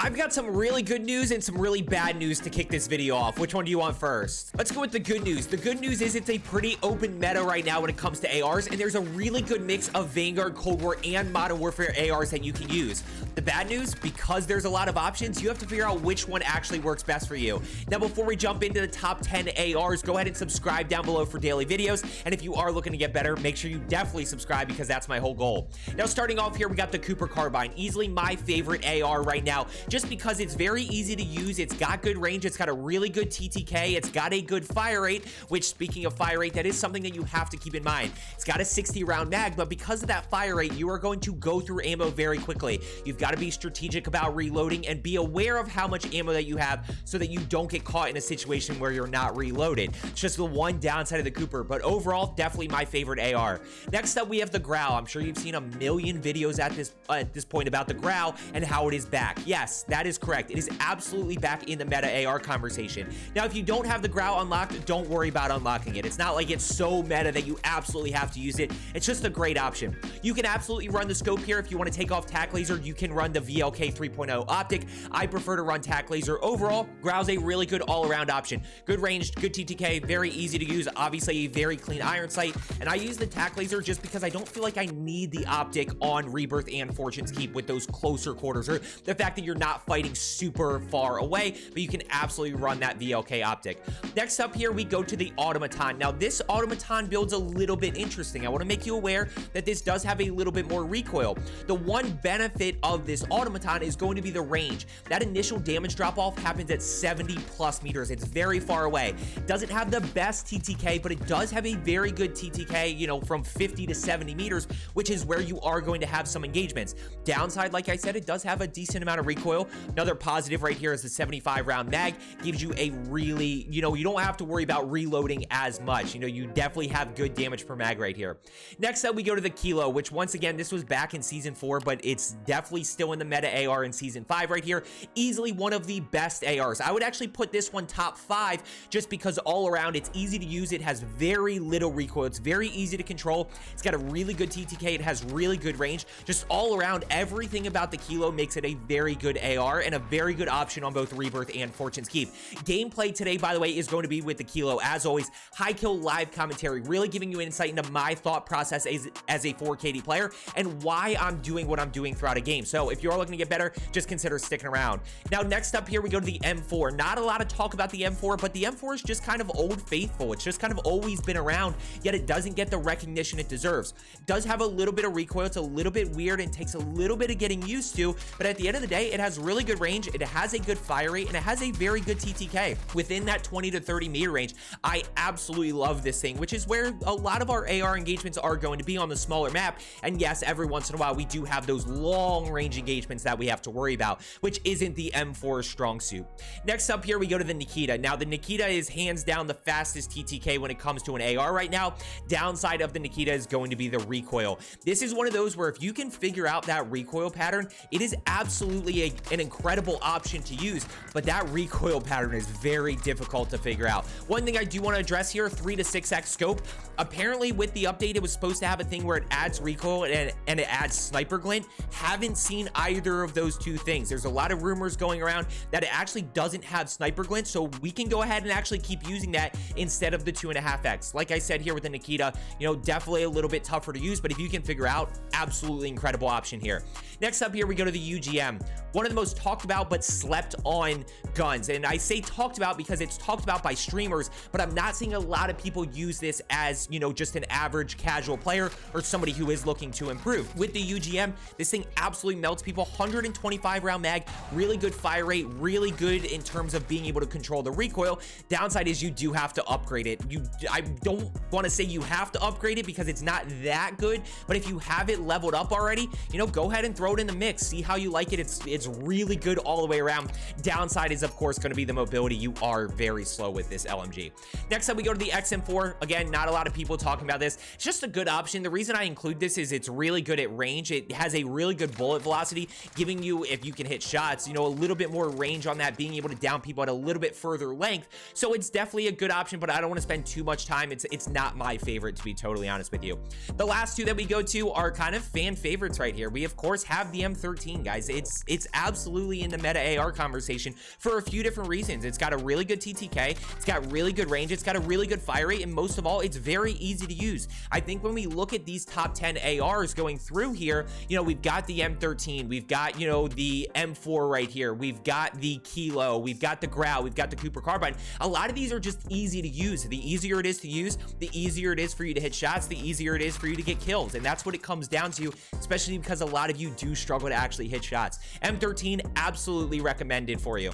I've got some really good news and some really bad news to kick this video off. Which one do you want first? Let's go with the good news. The good news is it's a pretty open meta right now when it comes to ARs, and there's a really good mix of Vanguard, Cold War, and Modern Warfare ARs that you can use. The bad news, because there's a lot of options, you have to figure out which one actually works best for you. Now, before we jump into the top 10 ARs, go ahead and subscribe down below for daily videos. And if you are looking to get better, make sure you definitely subscribe because that's my whole goal. Now, starting off here, we got the Carbine, easily my favorite AR right now, just because it's very easy to use. It's got good range. It's got a really good TTK. It's got a good fire rate, which, speaking of fire rate, that is something that you have to keep in mind. It's got a 60 round mag, but because of that fire rate, you are going to go through ammo very quickly. You've got to be strategic about reloading and be aware of how much ammo that you have so that you don't get caught in a situation where you're not reloaded. It's just the one downside of the Cooper, but overall, definitely my favorite AR. Next up, we have the Grau. I'm sure you've seen a million videos at this point about the Grau and how it is back. Yes, that is correct. It is absolutely back in the meta AR conversation. Now, if you don't have the Grau unlocked, don't worry about unlocking it. It's not like it's so meta that you absolutely have to use it. It's just a great option. You can absolutely run the scope here. If you want to take off tac laser, you can run the VLK 3.0 optic. I prefer to run tac laser. Overall, Grau's a really good all-around option. Good range, good TTK, very easy to use, obviously a very clean iron sight, and I use the tac laser just because I don't feel like I need the optic on Rebirth and Fortune's Keep with those closer quarters, or the fact that you're not fighting super far away, but you can absolutely run that VLK optic. Next up here, we go to the AUTOMATON. Now, this AUTOMATON build's a little bit interesting. I want to make you aware that this does have a little bit more recoil. The one benefit of this AUTOMATON is going to be the range. That initial damage drop-off happens at 70 plus meters. It's very far away. Doesn't have the best TTK, but it does have a very good TTK, you know, from 50 to 70 meters, which is where you are going to have some engagements. Downside, like I said, it does have a decent amount of recoil. Another positive right here is the 75 round mag gives you a really, you know, you don't have to worry about reloading as much. You know, you definitely have good damage per mag right here. Next up, we go to the Kilo, which once again, this was back in season 4, but it's definitely still in the meta AR in season 5 right here. Easily one of the best ARs. I would actually put this one top 5 just because all around it's easy to use. It has very little recoil. It's very easy to control. It's got a really good TTK. It has really good range. Just all around, everything about the Kilo makes it a very good AR and a very good option on both Rebirth and Fortune's Keep. Gameplay today, by the way, is going to be with the Kilo. As always, high kill live commentary, really giving you insight into my thought process as a 4KD player and why I'm doing what I'm doing throughout a game. So if you're looking to get better, just consider sticking around. Now, next up here, we go to the M4. Not a lot of talk about the M4, but the M4 is just kind of old faithful. It's just kind of always been around, yet it doesn't get the recognition it deserves. It does have a little bit of recoil. It's a little bit weird and takes a little bit of getting used to, but at the end of the day, it has really good range. It has a good fire rate, and it has a very good TTK within that 20 to 30 meter range. I absolutely love this thing, which is where a lot of our AR engagements are going to be on the smaller map. And yes, every once in a while, we do have those long range engagements that we have to worry about, which isn't the M4's strong suit. Next up here, we go to the Nikita. Now, the Nikita is hands down the fastest TTK when it comes to an AR right now. Downside of the Nikita is going to be the recoil. This is one of those where if you can figure out that recoil pattern, it is absolutely an incredible option to use, but that recoil pattern is very difficult to figure out. One thing I do want to address here, 3 to 6x scope. Apparently with the update, it was supposed to have a thing where it adds recoil and it adds sniper glint. Haven't seen either of those two things. There's a lot of rumors going around that it actually doesn't have sniper glint, so we can go ahead and actually keep using that instead of the 2.5x. Like I said here with the Nikita, you know, definitely a little bit tougher to use, but if you can figure out, absolutely incredible option here. Next up here, we go to the UGM, one of the most talked about but slept on guns. And I say talked about because it's talked about by streamers, but I'm not seeing a lot of people use this as, you know, just an average casual player or somebody who is looking to improve. With the UGM, this thing absolutely melts people. 125 round mag, really good fire rate, really good in terms of being able to control the recoil. Downside is you do have to upgrade it. I don't want to say you have to upgrade it because it's not that good, but if you have it leveled up already, you know, go ahead and throw it in the mix. See how you like it. It's really good all the way around. Downside is, of course, going to be the mobility. You are very slow with this LMG. Next up, we go to the XM4. Again, not a lot of people talking about this. It's just a good option. The reason I include this is it's really good at range. It has a really good bullet velocity, giving you, if you can hit shots, you know, a little bit more range on that, being able to down people at a little bit further length. So it's definitely a good option, but I don't want to spend too much time. It's not my favorite, to be totally honest with you. The last two that we go to are kind of fan favorites right here. We, of course, have the M13, guys. It's absolutely absolutely in the meta AR conversation for a few different reasons. It's got a really good TTK, it's got really good range, it's got a really good fire rate, and most of all, it's very easy to use. I think when we look at these top 10 ARs going through here, you know, we've got the M13, we've got, you know, the M4 right here, we've got the Kilo, we've got the Grau, we've got the Cooper Carbine. A lot of these are just easy to use. The easier it is to use, the easier it is for you to hit shots, the easier it is for you to get kills. And that's what it comes down to, especially because a lot of you do struggle to actually hit shots. M13, absolutely recommended for you.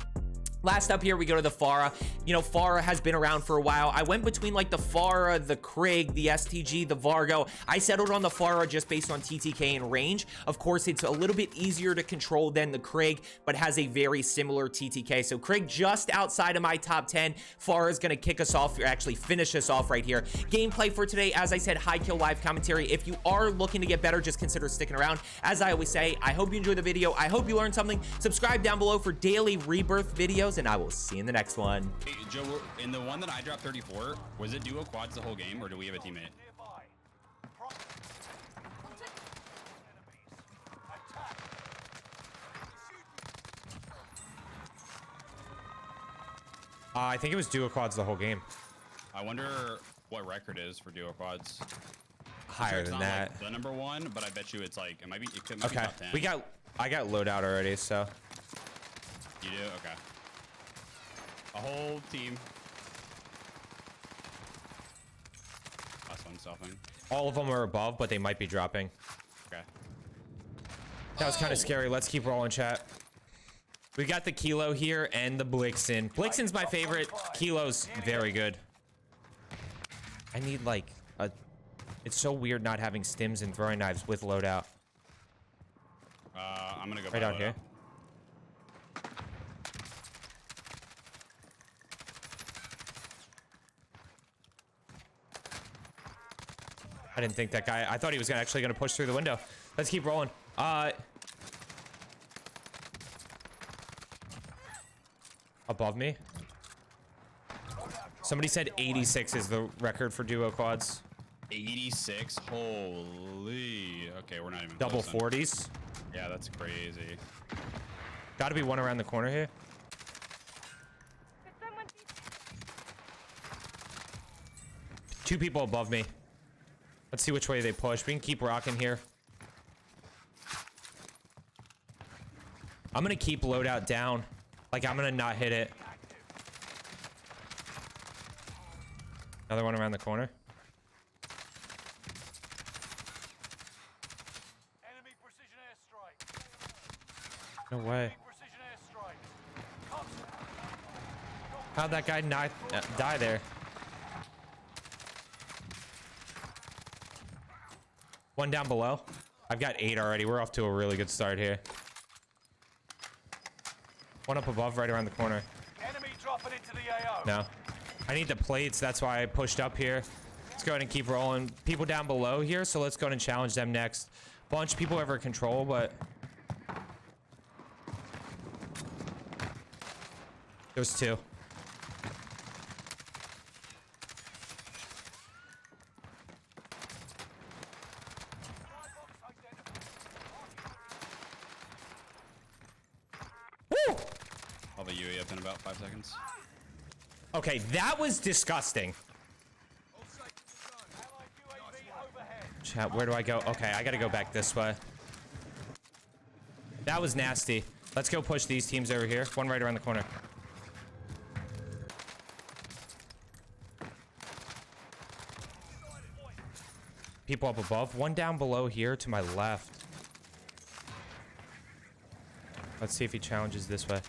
Last up here, we go to the FARA. You know, FARA has been around for a while. I went between like the FARA, the Krig, the STG, the Vargo. I settled on the FARA just based on TTK and range. Of course, it's a little bit easier to control than the Krig, but has a very similar TTK. So Krig just outside of my top 10. FARA is going to kick us off, or actually finish us off right here. Gameplay for today, as I said, high kill live commentary. If you are looking to get better, just consider sticking around. As I always say, I hope you enjoyed the video. I hope you learned something. Subscribe down below for daily Rebirth videos, and I will see you in the next one. Hey, Joe, in the one that I dropped 34, was it duo quads the whole game, or do we have a teammate? I think it was duo quads the whole game. I wonder what record is for duo quads. Higher than that. Like the number one, but I bet you it's like it might be. It could, Okay, be top 10. I got loadout already, so. You do? Okay. A whole team. Last one stuffing. All of them are above, but they might be dropping. Okay. That was kind of scary. Let's keep rolling, chat. We got the Kilo here and the Blixen. Blixen's my favorite. Kilo's very good. I need like a... It's so weird not having stims and throwing knives with loadout. I'm gonna go right out here. I didn't think that guy... I thought he was actually going to push through the window. Let's keep rolling. Above me. Somebody said 86 is the record for duo quads. 86? Holy. Okay, we're not even Double close 40s. Yeah, that's crazy. Gotta be one around the corner here. Two people above me. Let's see which way they push. We can keep rocking here. I'm gonna keep loadout down. Like, I'm gonna not hit it. Another one around the corner. Enemy precision airstrike. No way. Enemy precision airstrike. How'd that guy not die there? One down below. I've got 8 already. We're off to a really good start here. One up above, right around the corner. Enemy dropping into the AO. No. I need the plates. That's why I pushed up here. Let's go ahead and keep rolling. People down below here, so let's go ahead and challenge them next. Bunch of people over control, but... There's 2. Woo! I'll have a UE up in about 5 seconds. Okay, that was disgusting. Chat, where do I go? Okay, I gotta go back this way. That was nasty. Let's go push these teams over here. One right around the corner. People up above. One down below here to my left. Let's see if he challenges this way.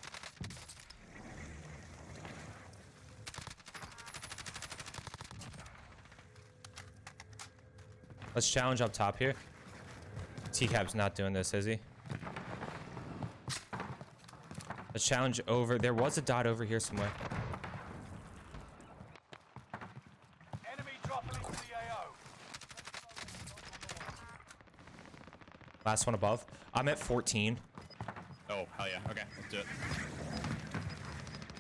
Let's challenge up top here. T-Cab's not doing this, is he? Let's challenge over. There was a dot over here somewhere. Enemy dropping into the AO. Last one above. I'm at 14. Oh, hell yeah. Okay, let's do it.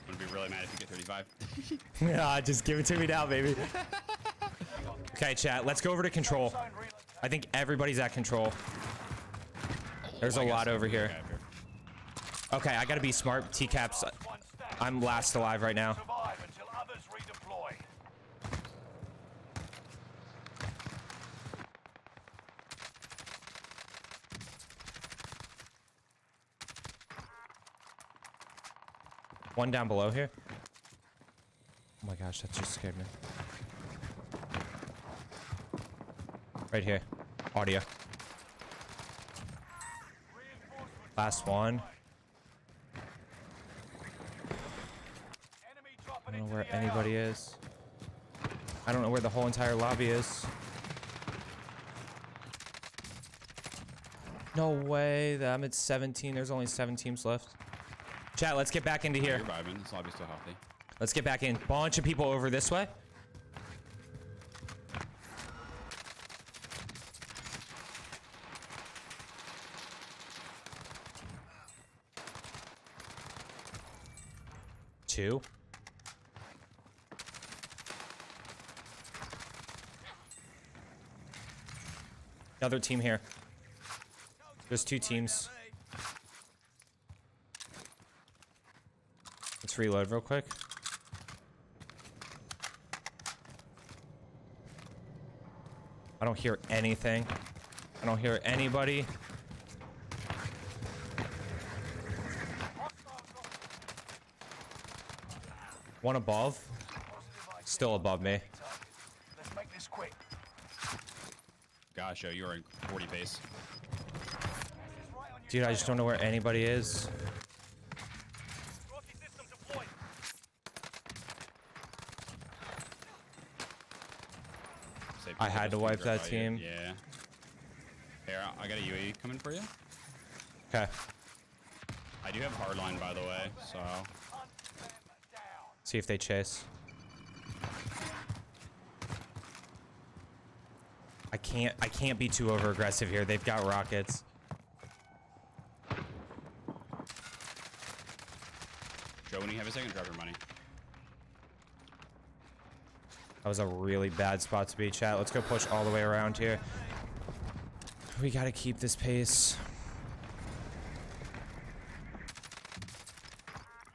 I'm gonna be really mad if you get 35. Yeah, just give it to me now, baby. Okay, chat. Let's go over to control. I think everybody's at control. There's a lot over here. Okay, I gotta be smart. T-caps. I'm last alive right now. Survive until others redeploy. One down below here. Oh my gosh, that just scared me. Right here. Audio. Last one. Enemy I dropping don't know into where the anybody AO. is. I don't know where the whole entire lobby is. No way. I'm at 17. There's only 7 teams left. Chat, let's get back into You're here. vibing. This lobby's still healthy. Let's get back in. Bunch of people over this way. Two. Another team here. There's 2 teams. Let's reload real quick. I don't hear anything. I don't hear anybody. One above. Still above me. Let's make this quick. Gosh, yo, you are in 40 pace. Dude, I just don't know where anybody is. Rocky system deployed. Save I people had to just wipe grab that by you. team. Yeah. Here, I got a UAE coming for you. Okay. I do have hardline, by the way, so See if they chase. I can't be too over aggressive here. They've got rockets. Joe, when you have a second, drop your money. That was a really bad spot to be, chat. Let's go push all the way around here. We gotta keep this pace.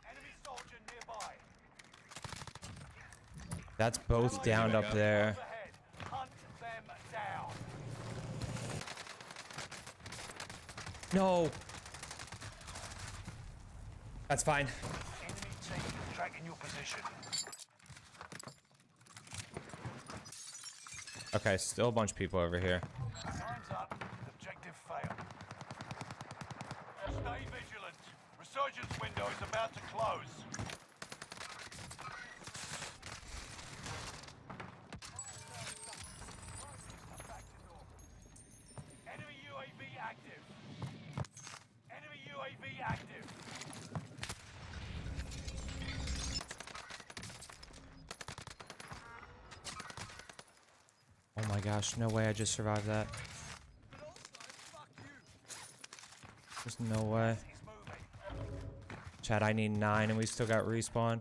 Enemy soldier nearby. That's both downed up there. Overhead. Hunt them down. No. That's fine. Enemy team tracking your position. Okay, still a bunch of people over here. Time's up. Objective failed. Stay vigilant. Resurgence window is about to close. Enemy UAV active. Enemy UAV active. Oh my gosh, no way I just survived that. There's no way. He's moving. Chad, I need 9 and we still got respawn.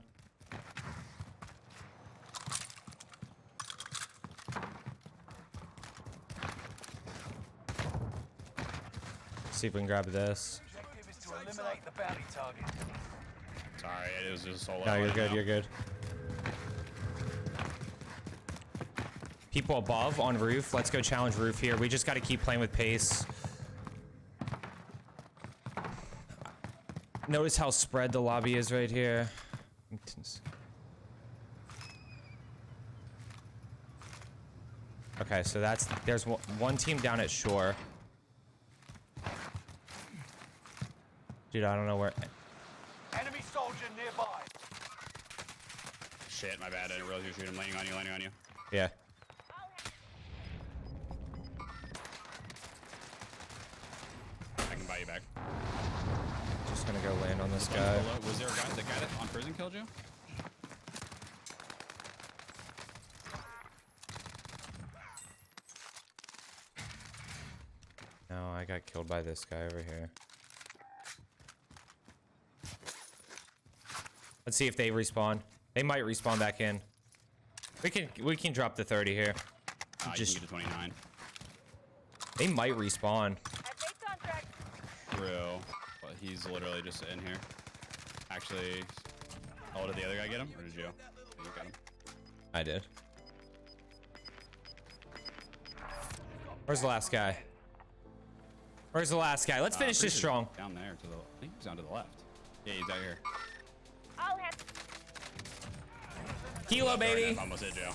See if we can grab this. Objective is to eliminate the bounty target. Sorry, it was just a solo. No, you're right good, now. you're good. People above on roof. Let's go challenge roof here. We just got to keep playing with pace. Notice how spread the lobby is right here. Okay, so there's one team down at shore. Dude, I don't know where. Enemy soldier nearby. Shit, my bad. I didn't realize you were shooting. Landing on you, landing on you. Yeah. I can buy you back. Just gonna go land on this Bunch guy. below. Was there a guy, the guy that on prison killed you? No, I got killed by this guy over here. Let's see if they respawn. They might respawn back in. We can drop the 30 here. You can get to 29. They might respawn. True. But He's literally just in here. Actually, oh, did the other guy get him? Or did you? You got him. I did. Where's the last guy? Where's the last guy? Let's finish this strong. Down there to the, I think he's down to the left. Yeah, he's out here. I'll have Kilo, baby. Almost hit Joe.